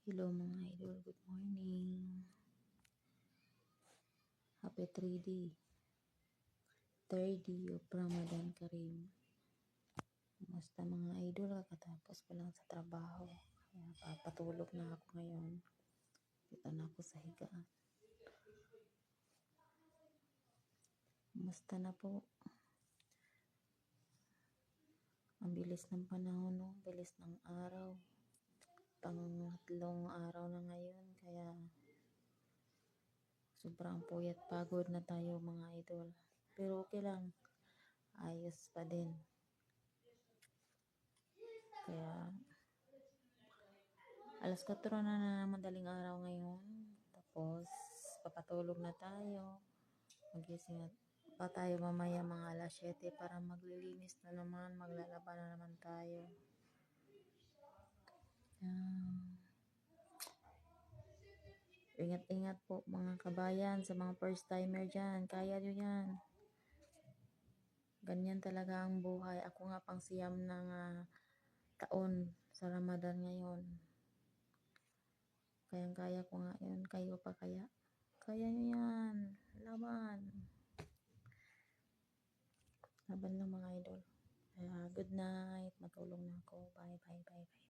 Hello mga idol, good morning. Happy 3rd day of Ramadan Kareem. Kumusta mga idol? Kakatapos ko lang sa trabaho. Kaya papatulog na ako ngayon. Dito na ako sa higaan. Kumusta na po? Ang bilis ng panahon, no? Bilis ng araw. Pangatlong araw na ngayon. Kaya sobrang puyat, pagod na tayo mga idol. Pero okay lang. Ayos pa din. Kaya alas 4 na madaling araw ngayon. Tapos papatulog na tayo. Magising pa tayo mamaya mga alas 7 para maglilinis na naman, maglalaba na naman tayo. Ingat-ingat po mga kabayan sa mga first timer dyan. Kaya nyo yan. Ganyan talaga ang buhay. Ako nga pang siyam ng taon sa Ramadan ngayon. Kayang-kaya ko nga yun. Kayo pa kaya? Kaya nyo yan. Laban. Laban lang mga idol. Kaya good night. Matulog na ako. Bye, bye, bye, bye.